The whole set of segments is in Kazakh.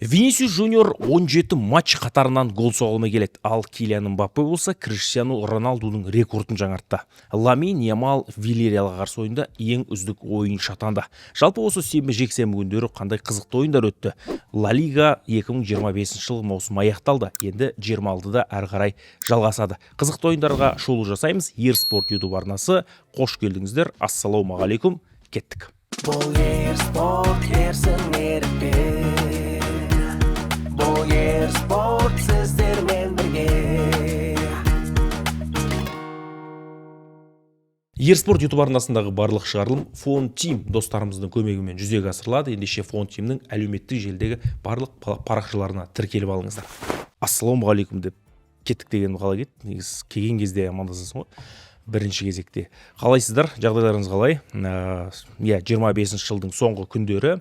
Винисиус Жуниор 17 матч қатарынан гол соға алмай келеді. Ал Килиан Мбаппе болса Криштиану Роналдудың рекордын жаңартты. Ламин Ямал Вильяреалға қарсы ойында ең үздік ойыншы атанды. Жалпы осы сенбі жексенбі күндері қандай қызықты ойындар өтті. Ла Лига 2025 жыл маусым аяқталды. Енді 26-да әрі қарай жалғасады. Қызықты ойындарға шолу жасаймыз. Ерспорт YouTube арнасы. Қош келдіңіздер. Ассалаумағалейкум. Кеттік. Бұл Ерспорт ерсін ерікпен. Бұл Ерспорт сіздермен бірге. Ерспорт YouTube арнасындағы барлық шығарылым Фон Тим достарымыздың көмегімен жүзеге асырылады. Ендеше Фон Тимнің әлеуметтік желідегі барлық парақшаларына тіркеліп алыңыздар. Ассалаумағалейкум деп кеттік деген қалай кетті? Негіз келген кезде амандасасың ғой. Бірінші кезекте. Қалайсыздар? Жағдайларыңыз қалай? 25 жылдың соңғы күндері,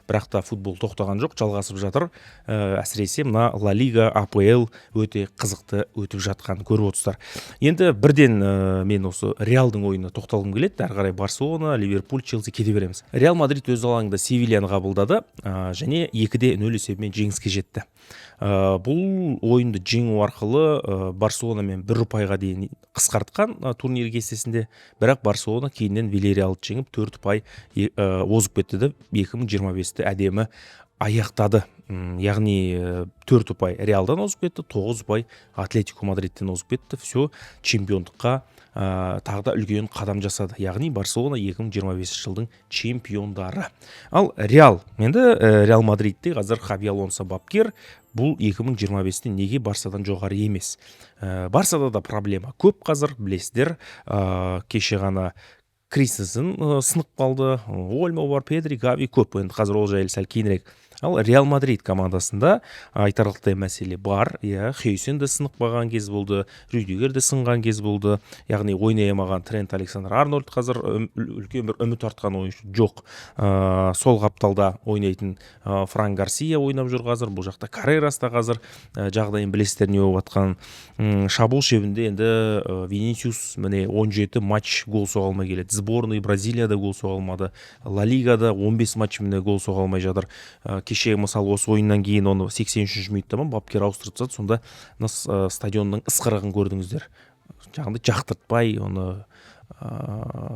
бірақ та футбол тоқтаған жоқ, жалғасып жатыр. Әсіресе мына Ла Лига, АПЛ өте қызықты өтіп жатқан көріп отырсыздар. Енді бірден мен осы Реалдың ойынына тоқталғым келеді. Әрі қарай Барселона, Ливерпуль, Челси кете береміз. Реал Мадрид өз алаңында Севильяны қабылдады және 2-0 есебімен жеңіске жетті. Бұл ойынды жеңу арқылы Барселонамен 1 ұпайға дейін қысқартқан турнир кестесінде, бірақ Барселона кейіннен Вильяреалды жеңіп 4 ұпай озып кетті де 2025-ті әдемі аяқтады. Яғни 4 ұпай Реалдан озып кетті, 9 ұпай Атлетико Мадридтен озып кетті. Все чемпиондыққа тағы да үлкен қадам жасады. Яғни Барселона 2025 жылдың чемпиондары. Ал Реал, енді Реал Мадридте қазір Хаби Алонсо бапкер. Бұл 2025-те неге Барсадан жоғары емес? Барсада да проблема көп қазір, білесіздер. Кеше ғана Кристенсен сынып қалды, Ольмо бар, Педри, Гави көп. Енді қазір ол жайлы сәл кейінірек. Ал Реал Мадрид командасында айтарлықтай мәселе бар. Хейсен де сынып қалған кез болды, Рюдигер де сынған кез болды. Яғни ойнай алмаған Трент Александр-Арнольд қазір үлкен бір үміт артқан ойыншы жоқ. Сол қапталда ойнайтын Фран Гарсия ойнап жүр қазір. Бұл жақта Каррерас та қазір жағдайын білесіздер не болып жатқан. Шабуыл шебінде енді Винисиус міне 17 матч гол соға алмай келеді. Сборной Бразилияда гол соға алмады. Ла Лигада 15 матчында гол соға алмай жатыр. Кеше мысалы осы ойыннан кейін оны 83-ші минутта бапкер ауыстырып сонда стадионның ысқырығын көрдіңіздер. Жаңағыдай жақтыртпай, оны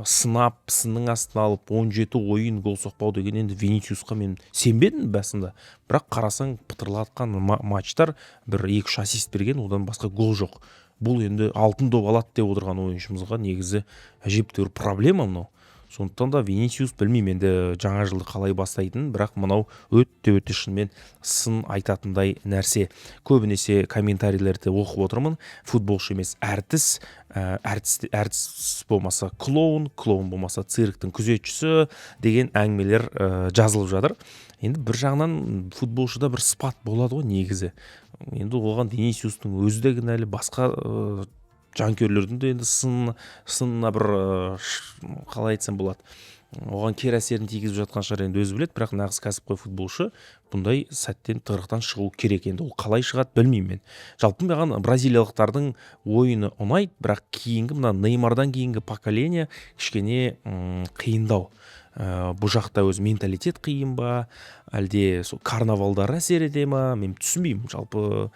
сынап, сынның астына алып 17 ойын гол соқпау деген енді Винисиусқа мен сенбедім басында. Бірақ қарасаң пытырлатқан матчтар бір 2-3 ассист берген, одан басқа гол жоқ. Бұл енді алтын доп алады деп отырған ойыншымызға негізі әжептәуір проблема мынау. Сондықтан да Винисиус білмеймін енді жаңа жылды қалай бастайтын, бірақ мынау өте шынымен сын айтатындай нәрсе. Көбінесе комментарийлерді оқып отырмын. Футболшы емес әртіс, әртіс болмаса клоун болмаса цирктің күзетшісі деген әңгімелер жазылып жатыр. Енді бір жағынан футболшыда бір спат болады ғой негізі. Енді оған Винисиустың өзі де кінәлі, басқа жанкүйерлердің де енді сынына бір қалай айтсам болады. Оған кері әсерін тигізіп жатқан шығар енді өзі біледі, бірақ нағыз кәсіпқой футболшы бұндай сәттен тығырықтан шығу керек. Енді ол қалай шығады білмеймін мен. Жалпы маған бразилиялықтардың ойыны ұнайды, бірақ кейінгі мына Неймардан кейінгі поколение кішкене қиындау. Бұл жақта өз менталитет қиын ба, әлде сол карнавалдар әсер ете ма, мен түсінбеймін. Жалпы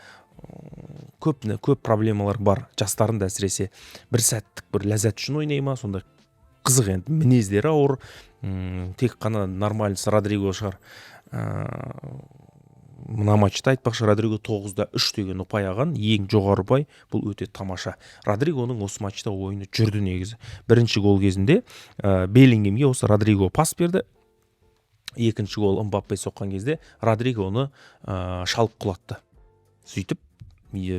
көп проблемалар бар. Жастарында әсіресе бір сәттік бір ләззат үшін ойнай ма, сонда қызық енді мінездері ауыр. Тек қана нормальсы Родриго шығар. Мына матчта айтпақшы Родриго 9-3 деген ұпай алған, ең жоғары ұпай. Бұл өте тамаша. Родригоның осы матчта ойыны жүрді негізі. Бірінші гол кезінде Беллингемге осы Родриго пас берді. Екінші гол Мбаппе соққан кезде Родриго оны шалып құлатты. Сөйтіп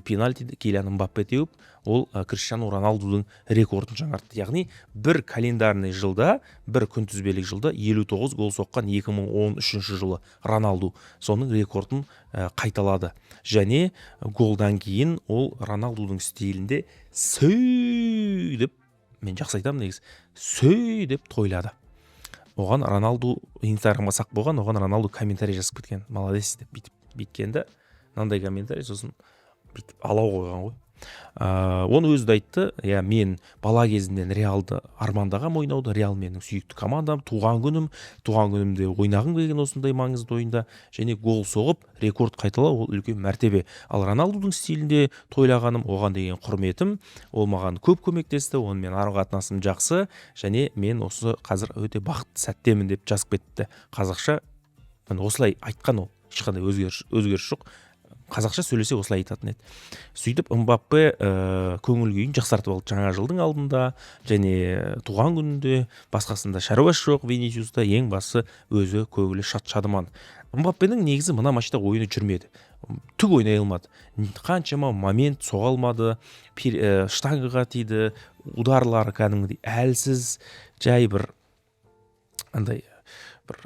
пенальти Килиан Мбаппе теуіп, ол Криштиану Роналдудың рекордын жаңартты. Яғни бір календарный жылда, бір күнтізбелік жылда 59 гол соққан 2013 жылы Роналду соның рекордын қайталады. Және голдан кейін ол Роналдудың стилінде сөй деп, мен жақсы айтамын негіз, сөй деп тойлады. Оған Роналду Инстаграмға сақ болған, оған Роналду комментарий жазып кеткен. Молодец деп бүйткенде, мынандай комментарий сосын бүйтіп алау қойған ғой. Оны өзі де айтты, мен бала кезімнен Реалды армандағам ойнауды, Реал менің сүйікті командам, туған күнімде ойнағым келген осындай маңызды ойында, және гол соғып рекорд қайталау ол үлкен мәртебе. Ал Роналдудың стилінде тойлағаным, оған деген құрметім, ол маған көп көмектесті, онымен ара-қатынасым жақсы, және мен осы қазір өте бақытты сәттемін деп жазып кетті. Қазақша осылай айтқан, ол ешқандай өзгеріс жоқ. Қазақша сөйлесе осылай айтатын еді. Сөйтіп Мбаппе көңіл күйін жақсартып алды жаңа жылдың алдында, және туған күнінде, басқасында шаруасы жоқ. Винисиуста ең басы өзі көңілі шат-шадыман. Мбаппенің негізі мына матчта ойыны жүрмеді. Түк ойнай алмады. Қаншама момент соға алмады, штангыға тиді, ударлары кәдімгідей әлсіз, жай бір андай бір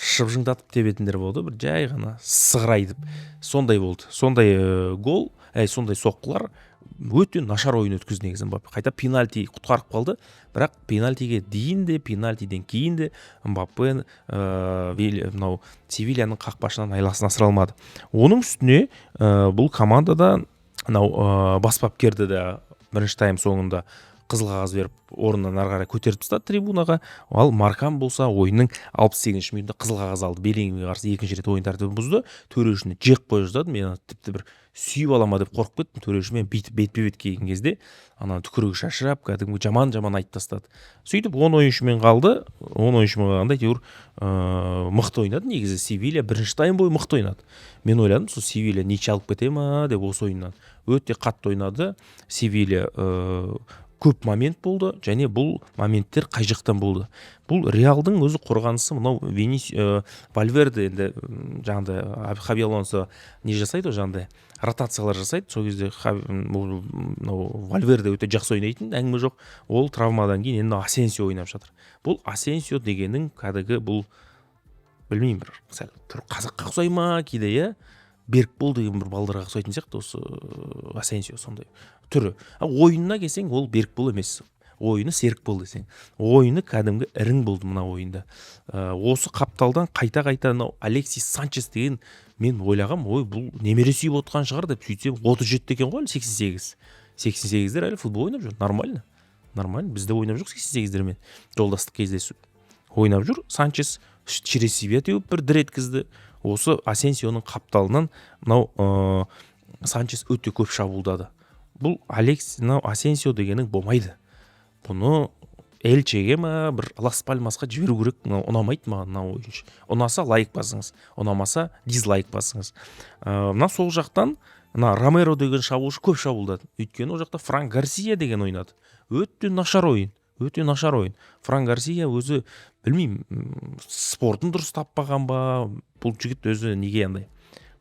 шыбжыңдатып тебетіндер болды, бір жай ғана сығырайдып. Сондай болды. Сондай гол, сондай соққылар өте нашар ойын өткізді негізі Мбаппе. Қайта пенальти құтқарып қалды, бірақ пенальтиге дейін де, пенальтиден кейін де Мбаппе мынау Севильяның қақпашынан айласын асыра алмады. Оның үстіне бұл командада мынау бас бапкерді де бірінші тайм соңында қызыл қағаз беріп, орнынан ары қарай көтеріп тастады трибунаға. Ал Маркан болса ойынның 68-ші минутында қызыл қағаз алды. Беллингемге қарсы екінші рет ойын тәртібін бұзды. Төрешіні жек қойып жаздады. Мен тіпті бір сүйіп алама деп қорқып кеттім. Төрешімен бетпе-бет келген кезде ана түкірігі шашырап, кәдімгі жаман айтып тастады. Сөйтіп 10 ойыншымен қалды. 10 ойыншымен қалғанда әйтеуір мықты ойнады. Негізі Севилья бірінші тайм бойы мықты ойнады. Мен ойладым, сол Севилья ниче алып кете ма деп осы ойыннан. Өте қатты ойнады. Севилья көп момент болды, және бұл моменттер қай жақтан болды. Бұл Реалдың өзі қорғанысы, мынау Вальверде енді жаңағыдай Хаби Алонсо не жасайды, жаңағыдай ротациялар жасайды. Сол кезде Вальверде өте жақсы ойнайтын, әңгіме жоқ. Ол травмадан кейін енді Асенсио ойнап жатыр. Бұл Асенсио дегенің кәдігі бұл білмеймін, бір сәл түр қазаққа ұқсай ма кейде, Беркбол деген бір балдарға ұқсайтын сияқты осы Асенсио сондай түрі. Ойынына келсең, ол Беркбол емес. Ойыны Серікбол десең. Ойыны кәдімгі ірің болды мына ойында. Осы қапталдан қайта-қайта Алексис Санчес деген мен ойлағам, бұл немере сүйіп отқан шығар деп, сөйтсем 37 екен ғой, 88. 88-дер әлі футбол ойнап жүр. Нормально. Бізде ойнап жоқ 88-дермен. Жолдастық кездесу. Ойнап жүр. Санчес через себя теуіп бір дір еткізді. Осы Асенсионың қапталынан мынау Санчес өте көп шабуылдады. Бұл Асенсио дегенің болмайды. Бұны Элчеге ма, бір Лас Пальмасқа жіберу керек. Ұнамайды маған мына ойыншы. Ұнаса лайк басыңыз, ұнамаса дизлайк басыңыз. Мына сол жақтан Ромеро деген шабуылшы көп шабуылдады. Өйткені ол жақта Франк Гарсия деген ойнады. Өте нашар ойын. Франк Гарсия өзі, білмеймін, спортын дұрыс таппаған ба, бұл жігіт өзі неге андай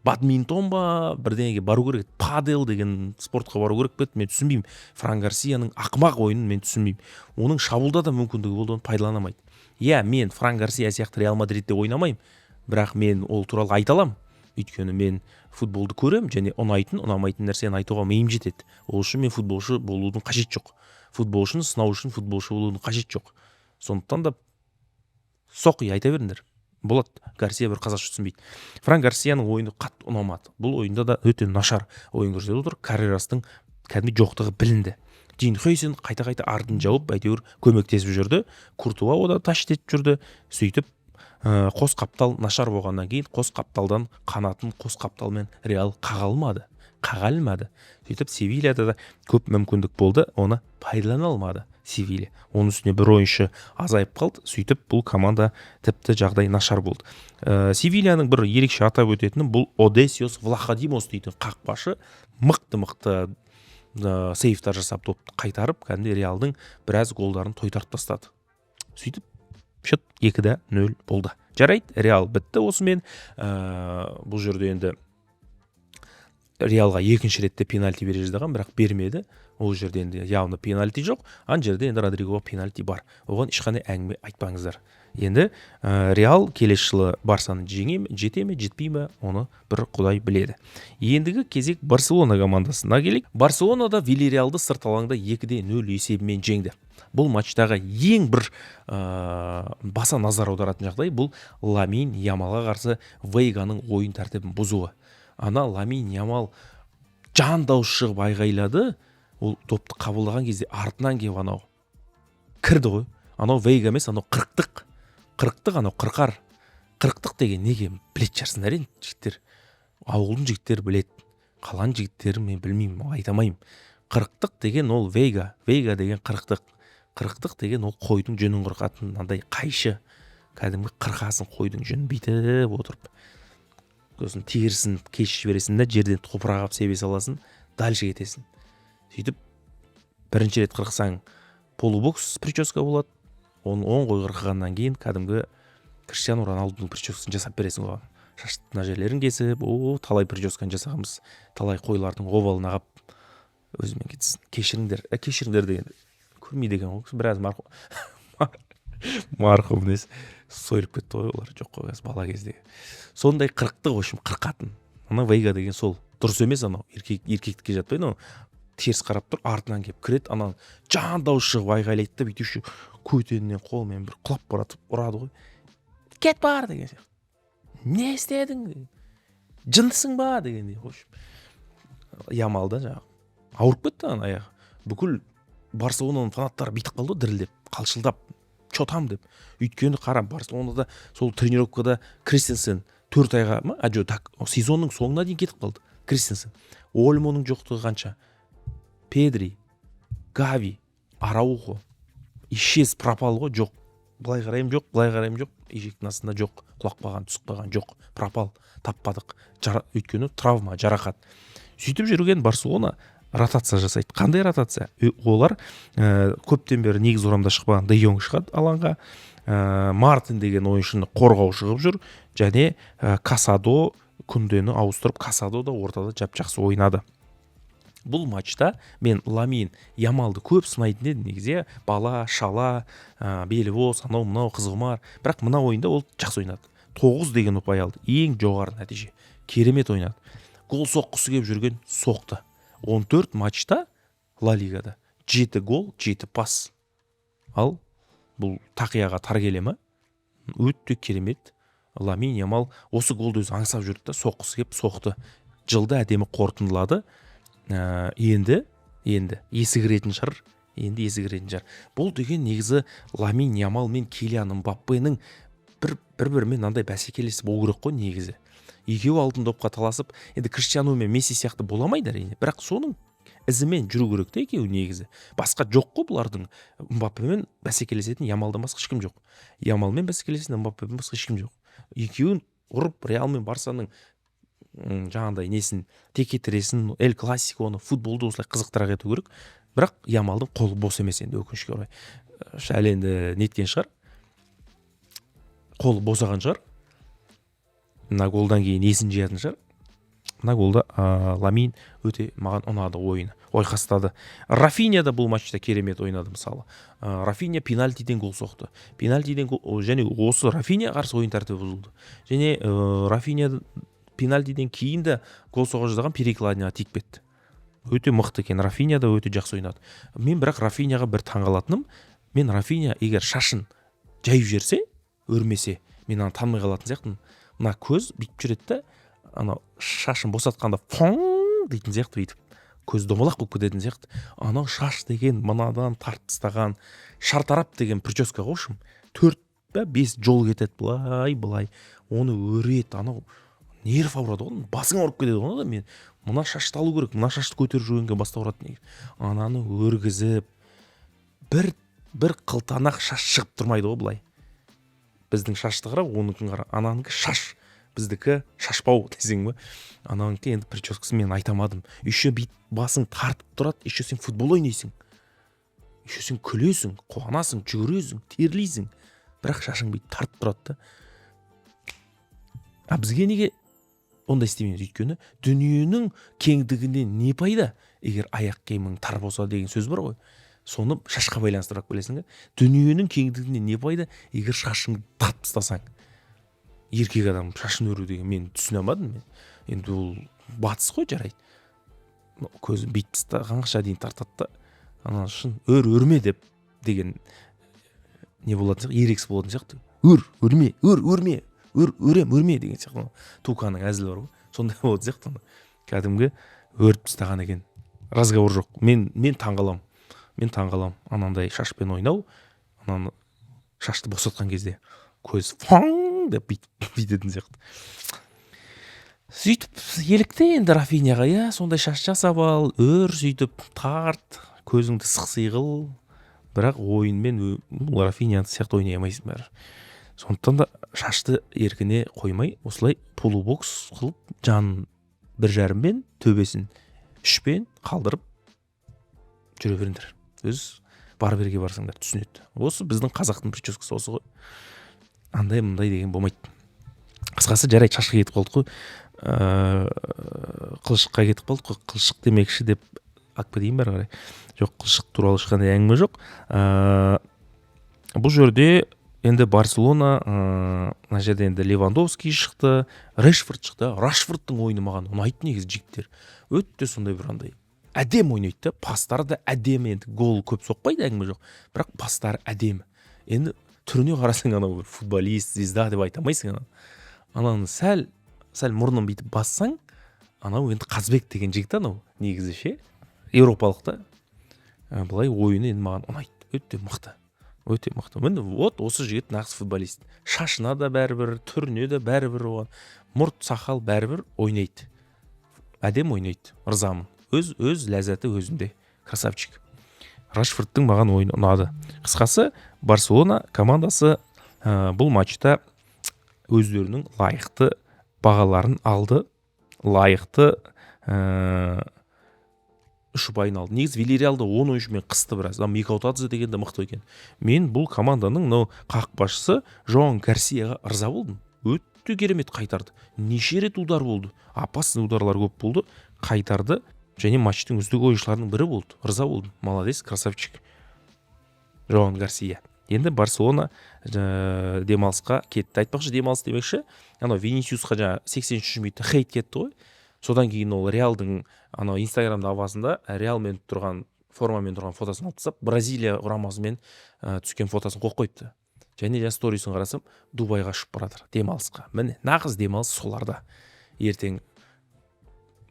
бадминтон ба, бірдеңеге бару керек, падел деген спортқа бару керек пе, мен түсінбеймін. Франк Гарсияның ақымақ ойынын мен түсінбеймін. Оның шабуылда да мүмкіндігі болды, оны пайдаланамайды. Мен Франк Гарсия сияқты Реал Мадридте ойнамаймын, бірақ мен ол туралы айта аламын. Өйткені мен футболды көрем, және ұнамайтын нәрсені айтуға миым жетеді. Ол үшін мен футболшы болудың қажет жоқ. Футболшыны сынау үшін футболшы болудың қажет жоқ. Сондықтан да соқи айта беріңдер. Болады, Гарсия бір қазақша түсінбейді. Франк Гарсияның ойыны қатты ұнамады. Бұл ойында да өте нашар ойын көрсетіп отыр. Карьерасының кәдімгі жоқтығы білінді. Дин Хейсен қайта-қайта артын жауып, әйтеуір көмектесіп жүрді. Куртуа ода ташит етіп жүрді. Сөйтіп қос қаптал нашар болғаннан кейін қос қапталдан қанатын қос қапталмен Реал қаға алмады. Сөйтіп Севильяда да көп мүмкіндік болды, оны пайдалана алмады Севилья. Оның үстіне бір ойыншы азайып қалды. Сөйтіп бұл команда тіпті жағдай нашар болды. Севильяның бір ерекше атап өтетіні бұл Одесиос Влахадимос дейтін қақпашы мықты сейфтар жасап топты қайтарып, кәдімгі Реалдың біраз голдарын тойтарып тастады. Сөйтіп счет 2-0 болды. Жарайды, Реал бітті осымен. Бұл жерде енді Реалға екінші ретте пенальти бере жаздаған, бірақ бермеді. Ол жерде енді явно пенальти жоқ. Ан жерде енді Родригоға пенальти бар. Оған ешқандай әңгіме айтпаңыздар. Енді Реал келесі жылы Барсаны жете ме, жетпей ме, оны бір құдай біледі. Ендігі кезек Барселона командасына келейік. Барселонада Вильяреалды сырт алаңда 2-0 есебімен жеңді. Бұл матчтағы ең бір баса назар аударатын жағдай бұл Ламин Ямалға қарсы Вейганың ойын тәртібін бұзуы. Ламин Ямал жан дауыс шығып айғайлады. Ол допты қабылдаған кезде артынан келіп анау кірді ғой. Анау Вейга емес, анау қырықтық анау қырықтық деген неге білет жарсын әрең жігіттер. Ауылдың жігіттері білет. Қалан жігіттері мен білмеймін, айтамайым. Қырықтық деген ол Вейга деген қырықтық деген ол қойдың жүнін қырқатын андай қайшы. Кәдімгі қырқасын қойдың жүнін бүйтіп отырып. Сосын терісін кешіп жібересің де жерден топырақ алып себе саласың, дальше кетесің. Сөйтіп бірінші рет қырқсаң полубокс прическа болады. Оны 10 қой қырқығаннан кейін кәдімгі Криштиану Роналдудың прическасын жасап бересің оған. Шашты мына жерлерін кесіп, талай прическаны жасағанбыз. Талай қойлардың овалына қап өзімен кетсін. Кешіріңдер деген көрмейді екен ғой. Біраз марқұм несі сойылып кетті ғой олар. Жоқ қой, бала кезде. Сондай қырықты ғой, қырқатын. Ана Вейга деген сол. Дұрыс емес анау. Еркектікке жатпайды, анау теріс қарап тұр, артынан келіп кіреді, анау жан дауыс шығып айғайлайды да бүйтуші көтенінен қолмен бір құлап баратып ұрады ғой. Кет бар деген сияқты. Не істедің? Жындысың ба дегендей. Ямалда жаңағы ауырып кетті ана аяғы. Бүкіл Барселонаның фанаттары бүйтіп қалды, дірілдеп, қалшылдап, чотам деп. Өйткені қарам, Барселонада сол тренировкада Кристенсен 4 айға ма? Сезонның соңына дейін кетіп қалды. Кристенсен. Ольмоның жоқтығы қанша? Педри, Гави, Араухо. Исчез, пропал ғой, жоқ. Былай қарайым жоқ, ежектің астында жоқ, құлақпаған, түсікпаған жоқ, пропал, таппадық. Өйткені травма, жарақат. Сөйтіп жүрген Барселона ротация жасайды. Қандай ротация? Олар көптен бері негіз орамда шықпаған Де Йонг шығады алаңға. Мартин деген ойыншыны қорғау шығып жүр. Және Касадо күндені ауыстырып, Касадо да ортада жап-жақсы ойнады. Бұл матчта мен Ламин Ямалды көп сынайтын едім негізі. Бала, шала, белбос, анау мынау қызғымар. Бірақ мына ойында ол жақсы ойнады. 9 деген ұпай алды. Ең жоғары нәтиже. Керемет ойнады. Гол соққысы келіп жүрген соқты. 14 матчта Ла Лигада 7 гол, 7 пас. Ал бұл тақияға тар келе ме? Өте керемет. Ламин Ямал осы голды өзі аңсап жүрді да, соққысы келіп соқты. Жылды әдемі қорытындылады. Енді есігіретін шығар. Бұл деген негізі Ламин Ямал мен Килиан Мбаппенің бір-бірімен андай бәсекелесі болу керек қой негізі. Екеуі алтын допқа таласып, енді Криштиану мен Месси сияқты боламайды әрине. Бірақ соның ізімен жүру керек те екеуі негізі. Басқа жоқ қой бұлардың. Мбаппемен бәсекелесетін Ямалдан басқа ешкім жоқ. Ямалмен бәсекелесетін Мбаппемен басқа ешкім жоқ. Екеуін ұрып Реал мен Барсаның жаңағыдай несін текетіресін, Эль Классиконы, футболды осылай қызықтырақ ету керек. Бірақ Ямалдың қолы бос емес енді, өкінішке орай. Шәл енді неткен шығар. Қолы босаған шығар. Мына голдан кейін есін жиятын шығар. Мына голда Ламин өте маған ұнады ойыны. Ойқастады. Рафиня да бұл матчта керемет ойнады мысалы. Рафиня пенальтиден гол соқты. Пенальтиден гол, және осы Рафиня қарсы ойын тәртібі бұзылды. Және Рафиня пенальтиден кейін де гол соға жаздаған Перекланиға тиіп кетті. Өте мықты екен. Рафиня да өте жақсы ойнады. Мен бірақ Рафиняға бір таңғалатыным, мен Рафиня егер шашын жайып жерсе, өрмесе, мен аны танымай қалатын сияқтымын. Мына көз бүйтіп жүреді да, анау шашын босатқанда фоң дейтін сияқты бүйтіп. Көз домалақ болып кететін сияқты. Анау шаш деген мынадан тартып тастаған шартарап деген прическа қошым. 4-5 жол кетеді былай. Оны өрет, анау нерв ауырады ғой, басың ауырып кетеді ғой. Мен мына шашты алу керек, мына шашты көтеріп жүргенге баста ауырады неге. Ананы өргізіп бір қылтанақ шаш шығып тұрмайды ғой былай. Біздің шашты қара, оныңкін қара. Ананыңкі шаш, біздікі шашпау десең бе. Ананыңкі енді прическасы мен айтамадым. Еще бит басың тартып тұрады, еще сен футбол ойнайсың. Еще сен күлесің, қуанасың, жүгіресің, терлейсің. Бірақ шашың бит тартып тұрады да. Бізге неге онда істемейміз? Өйткені дүниенің кеңдігінен не пайда? Егер аяқ киімің тар болса деген сөз бар ғой. Соны шашқа байланыстырып білесің бе? Дүниенің кеңдігінен не пайда? Егер шашыңды тартып тастасаң. Еркек адам шашын өру деген мен түсіне алмадым. Енді ол батыс қой, жарайды. Көзін бүйтіп тастағанша дейін тартады да. Ана шын өрме деген не болатын сияқты, ерекс болатын сияқты. Өрме деген сияқты. Туканың әзілі бар ғой. Сондай болатын сияқты. Кәдімгі өріп тастаған екен. Разговор жоқ. Мен таңғалам. Анандай шашпен ойнау, ананы шашты босатқан кезде көз фаң деп бүйтетін сияқты. Сөйтіп елікті енді Рафиняға, иә, сондай шаш жасап ал, сөйтіп тарт, көзіңді сықсый қыл. Бірақ ойынмен Рафиня сияқты ойнай алмайсың бәрі. Сондықтан да шашты еркіне қоймай, осылай полубокс қылып, жанын 1,5-мен, төбесін 3-пен қалдырып жүре беріңдер. Өз барберге барсаңдар түсінеді. Осы біздің қазақтың прическасы осы ғой. Андай мұндай деген болмайды. Қысқасы жарайды, шашқа кетіп қалдық қой. Қылшыққа кетіп қалдық қой. Қылшық демекші деп ақпа дейін бәрі қарай. Жоқ, қылшық туралы ешқандай әңгіме жоқ. Бұл жерде енді Барселона, мына жерде енді Левандовский шықты, Решфорд шықты. Рашфордтың ойыны маған ұнайды негізі, жігіттер. Өтте сондай бір андай әдем ойнайды. Пастары да әдемі, енді гол көп соқпайды, әңгіме жоқ. Бірақ пастары әдемі. Енді түріне қарасаң анау бір футболист, звезда деп айта алмайсың. Ананы сәл мұрнын бүйтіп бассаң, анау енді Қазбек деген жігіт анау негізі ше. Еуропалықта. Бұлай ойыны енді маған ұнайды. Өте мықты. Міне вот осы жігіт нағыз футболист. Шашына да бәрібір, түріне де бәрібір оған. Мұрт, сақал бәрібір ойнайды. Әдем ойнайды. Ырзамын. Өз ләззаты өзінде. Красавчик. Рашфордтың маған ойыны ұнады. Қысқасы, Барселона командасы бұл матчта өздерінің лайықты бағаларын алды. Лайықты 3 ұпайын алды. Негіз Вильяреалды 10 ойыншымен қысты біраз. Микаутадзе деген де мықты екен. Мен бұл команданың қақпашысы Жоан Гарсияға ырза болдым. Өте керемет қайтарды. Неше рет удар болды. Опасный ударлар көп болды. Қайтарды. Және матчтың үздік ойыншыларының бірі болды. Ырза болдым. Молодец, красавчик. Жоан Гарсия. Енді Барселона демалысқа кетті. Айтпақшы демалыс демекші, Винисиусқа 83 минутта хейт кетті ғой. Содан кейін ол Реалдың Инстаграмда авасында Реалмен тұрған, формамен тұрған фотосын алып тастап, Бразилия құрамасымен түскен фотосын қойып қойыпты. Және сторисін қарасам, Дубайға ұшып баратыр демалысқа. Міне, нағыз демалыс соларда. Ертең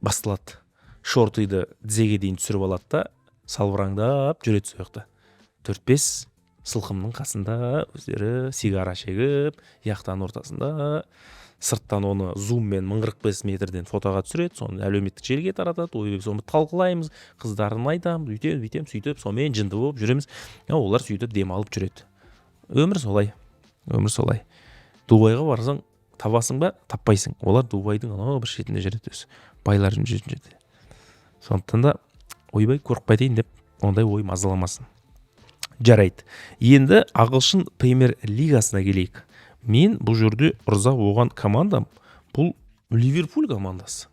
басталады. Шортыйды тізеге дейін түсіріп алады да, салбыраңдап жүреді сол жақта. 4-5 сылқымның қасында өздері сигара шегіп, яқтан ортасында, сырттан оны зуммен 1045 метрден фотоға түсіреді, соны әлеуметтік желіге таратады, соны талқылаймыз, қыздарын айтамыз, бүйтем, сөйтіп, сонымен жынды болып жүреміз. Олар сөйтіп демалып жүреді. Өмір солай. Дубайға барсаң, табасың ба, таппайсың. Олар Дубайдың бір шетінде жүреді өзі. Байлар жүретін жерде. Сондықтан да ойбай қорықпайтайын деп, ондай ой мазаламасын. Жарайды. Енді ағылшын премьер лигасына келейік. Мен бұл жерде ырза болған командам бұл Ливерпуль командасы.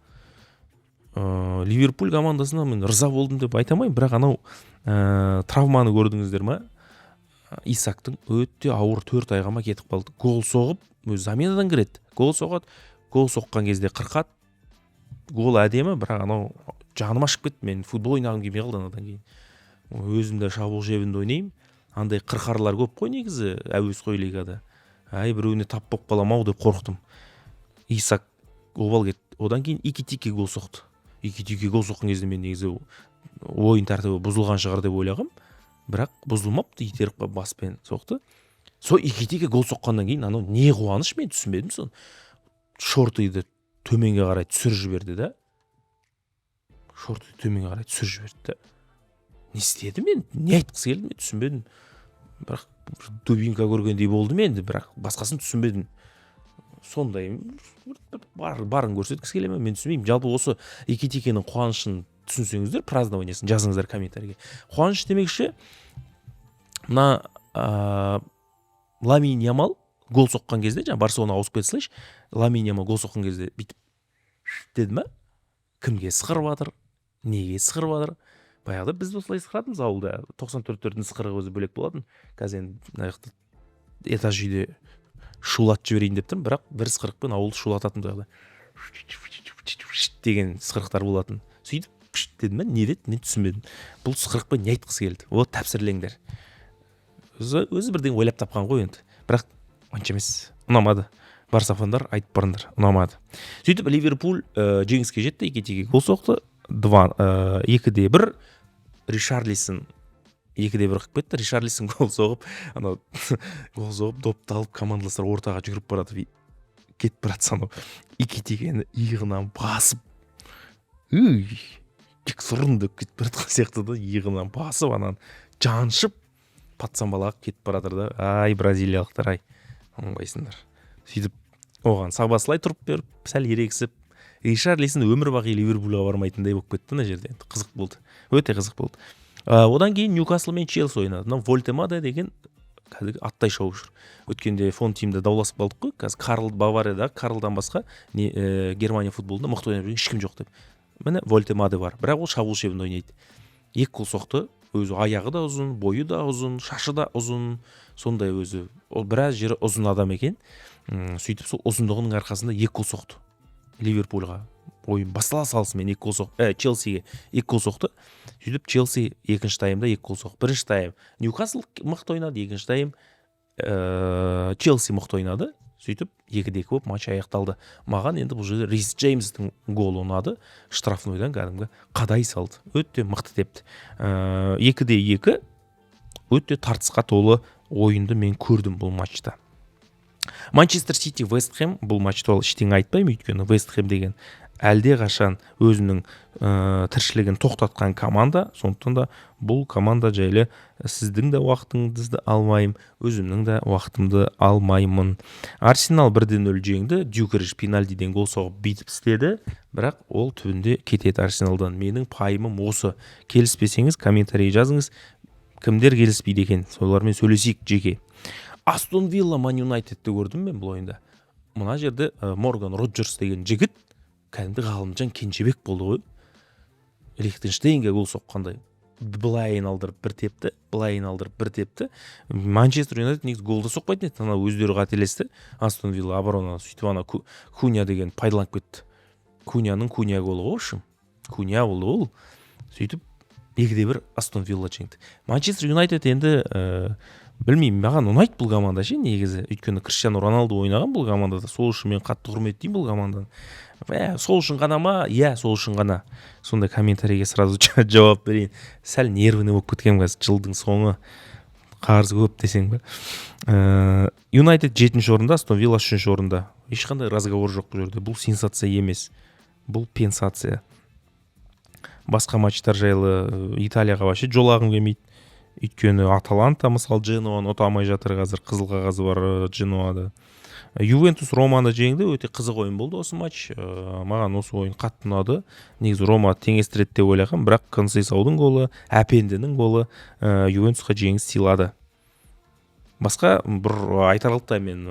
Ливерпуль командасына мен ырза болдым деп айтамайын, бірақ анау травманы көрдіңіздер ма? Исактың өте ауыр 4 айғама кетіп қалды. Гол соғып, өз заменадан кіреді. Гол соғады. Гол соққан кезде қырқат. Гол әдемі, бірақ анау жаным ашып кетті. Мен футбол ойнағым келмей қалды анадан кейін. Өзімде шабуыл жебінде ойнаймын. Андай қырқарлар көп қой негізі әуесқой лигада. Біреуіне тап болып қаламау деп қорықтым. Исак обал кетті. Одан кейін Икитике гол соқты. Икитике гол соққан кезде мен негізі ойын тәртібі бұзылған шығар деп ойлағам. Бірақ бұзылмапты, итеріп баспен соқты. Сол Икитике гол соққаннан кейін анау не қуаныш, мен түсінбедім соны. Шортыйды төменге қарай түсір жіберді да. Не істеді мен? Не айтқысы келді, мен түсінбедім. Бірақ дубинка көргендей болды мен, бірақ басқасын түсінбедім. Сондай барын көрсеткісі келе ме, мен түсінбеймін. Жалпы осы Икитикенің қуанышын түсінсеңіздер, празднованиясын жазыңыздар комментарийге. Қуаныш демекші, мына Ламин Ямал гол соққан кезде, Барселона ауысып кетті слайш, Ламин Ямал гол соққан кезде бүйтіп деді ма? Кімге сықырып жатыр? Неге сықырып жатыр? Баяғыда біз осылай сықыратынбыз ауылда. 94-төрдің сықырығы өзі бөлек болатын. Қазір енді этаж үйде шулатып жіберейін деп тұрмын, бірақ бір сықырықпен ауылды шулататын баяғыда. Деген сықырықтар болатын. Сөйтіп деді ме? Не деді? Мен түсінбедім. Бұл сықырықпен не айтқысы келді? О, тәпсірлеңдер. Өзі бірден ойлап тапқан ғой енді. Бірақ онша емес. Ұнамады. Барсафандар айтып барыңдар. Ұнамады. Сөйтіп Ливерпуль жеңіске жетті. Икитике гол соқты. 2-1 Ришарлисон 2-1 қылып кетті. Ришарлисон гол соғып, анау гол соғып, допты алып командаластар ортаға жүгіріп барады, кетіп барады анау Икитикені иығынан басып, жексұрын деп кетіп баратқан сияқты да, иығынан басып, анан жаншып, патсан балаға кетіп баратыр да. Ай, бразилиялықтар, ай, оңбайсыңдар. Сөйтіп, оған сабасылай тұрып беріп, сәл ерексіп, Ришарлисон өмір бақи Ливерпульға бармайтындай болып кетті мына жерде. Қызық болды. Өте қызық болды. Одан кейін Ньюкасл мен Челси ойнады. Мына Вольтемада деген кәдімгі аттай шауып жүр. Өткенде фон тимде дауласып қалдық қой. Қазір Карл Баварияда, Карлдан басқа Германия футболында мықты ойнап жүрген ешкім жоқ деп. Міне Вольтемада бар. Бірақ ол шабуыл шебінде ойнайды. 2 гол соқты. Өзі аяғы да ұзын, бойы да ұзын, шашы да ұзын. Сондай өзі. Ол біраз жері ұзын адам екен. Сөйтіп сол ұзындығының арқасында 2 гол соқты. Ливерпульға ойын бастала салысымен 2 гол соқты. Челсиге 2 гол соқты. Сөйтіп Челси екінші таймда 2 гол соқты. Бірінші тайм Ньюкасл мықты ойнады, екінші тайм Челси мықты ойнады. Сөйтіп 2-2 болып матч аяқталды. Маған енді бұл жерде Рис Джеймстің голы ұнады. Штрафнойдан кәдімгі қадай салды. Өте мықты тепті. 2-2 өте тартысқа толы ойынды мен көрдім бұл матчта. Манчестер Сити Вест Хэм бұл матч туралы ештеңе айтпаймын, өйткені Вест Хэм деген әлде қашан өзінің тіршілігін тоқтатқан команда, сондықтан да бұл команда жайлы сіздің де уақытыңызды алмаймын, өзімнің де уақытымды алмаймын. Арсенал 1-0 жеңді, Дюкериш пенальтиден гол соғып бүйтіп істеді, бірақ ол түбінде кетеді Арсеналдан. Менің пайымым осы. Келіспесеңіз комментарий жазыңыз, кімдер келіспейді екен, солармен сөйлесейік жеке. Астон Вилла Ман Юнайтедті көрдім мен бұл ойында. Мына жерде Морган Роджерс деген жігіт кәдімгі Ғалымжан Кенжебек болды ғой. Лихтенштейнге гол соққандай. Былайын алдырып бір тепті, былайын алдырып бір тепті. Манчестер Юнайтед негізі голды соқпайтын еді. Ана өздері қателесті. Астон Вилла оборона сөйтіп ана Куня деген пайдаланып кетті. Куняның Куня голы ғой, шым. Куня болды ол. Сөйтіп 2-1 Астон Вилла жеңді. Манчестер Юнайтед енді білмеймін, маған ұнайды бұл команда ше негізі. Өйткені Криштиану Роналду ойнаған бұл командада. Сол үшін мен қатты құрметтеймін бұл команданы. Сол үшін ғана ма? Иә, сол үшін ғана. Сондай комментарийге сразу жауап берейін. Сәл нервный болып кеткен қазір, жылдың соңы. Қарыз көп десең бе. Юнайтед 7-ші орында, Астон Вилла 3-ші орында. Ешқандай разговор жоқ бұл жерде. Бұл сенсация емес. Бұл пенсация. Басқа матчтар жайлы Италияға вообще жолағым келмейді. Өйткені Аталанта мысалы Дженуаны ұтамай жатыр қазір, қызыл қағазы бар Дженуада. Ювентус Романы жеңді, өте қызық ойын болды осы матч. Маған осы ойын қатты ұнады. Негізі Рома теңестіреді деп ойлаған, бірақ Консейсаудың голы, Әпендінің голы Ювентусқа жеңіс сыйлады. Басқа бір айтарлықтай мен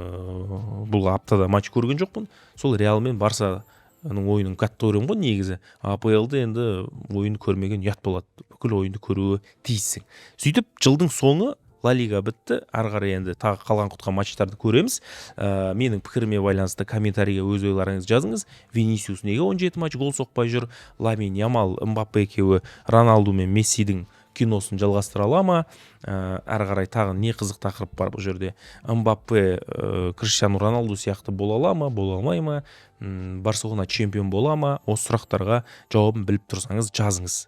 бұл аптада матч көрген жоқпын. Сол Реал мен Барсаның ойынын қатты көремін ғой негізі. АПЛ'ды енді ойын көрмеген ұят болады. Бүкіл ойынды көруі тиіссің. Сөйтіп жылдың соңы Ла Лига бітті. Ары қарай енді тағы қалған құтқан матчтарды көреміз. Менің пікіріме байланысты комментарийге өз ойларыңызды жазыңыз. Винисиус неге 17 матч гол соқпай жүр? Ламин Ямал, Мбаппе екеуі Роналду мен Мессидің киносын жалғастыра ала ма? Ары қарай тағы не қызық тақырып бар бұл жерде? Мбаппе Криштиану Роналду сияқты бола ала ма, бола алмай ма? Барселона чемпион бола ма? Осы сұрақтарға жауабын біліп тұрсаңыз жазыңыз.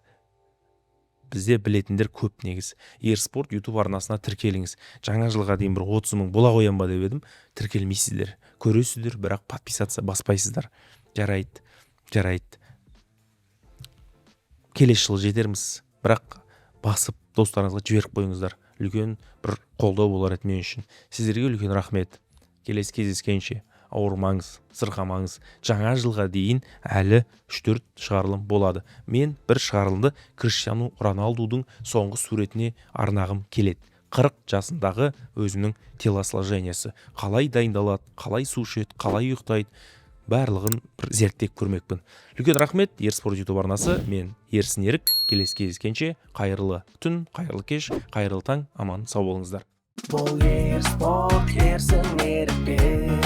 Бізде білетіндер көп негіз. Ерспорт YouTube арнасына тіркеліңіз. Жаңа жылға дейін бір 30 мың бола қоям ба деп едім. Тіркелмейсіздер. Көресіздер, бірақ подписаться баспайсыздар. Жарайды. Келесі жылы жетерміз. Бірақ басып достарыңызға жіберіп қойыңыздар. Үлкен бір қолдау болар еді мен үшін. Сіздерге үлкен рахмет. Келесі кездескенше ауырмаңыз, сырқамаңыз. Жаңа жылға дейін әлі 3-4 шығарылым болады. Мен бір шығарылымды Криштиану Роналдудың соңғы суретіне арнағым келеді. 40 жасындағы өзінің телосложениесі. Қалай дайындалады, қалай су ішеді, қалай ұйықтайды, барлығын зерттеп көрмекпін. Үлкен рахмет, Ерспорт YouTube арнасы. Мен Ерсін Ерік. Келесі кездескенше қайырлы түн, қайырлы кеш, қайырлы таң, аман сау болыңыздар. Бұл Ерспорт, Ерсін Ерік.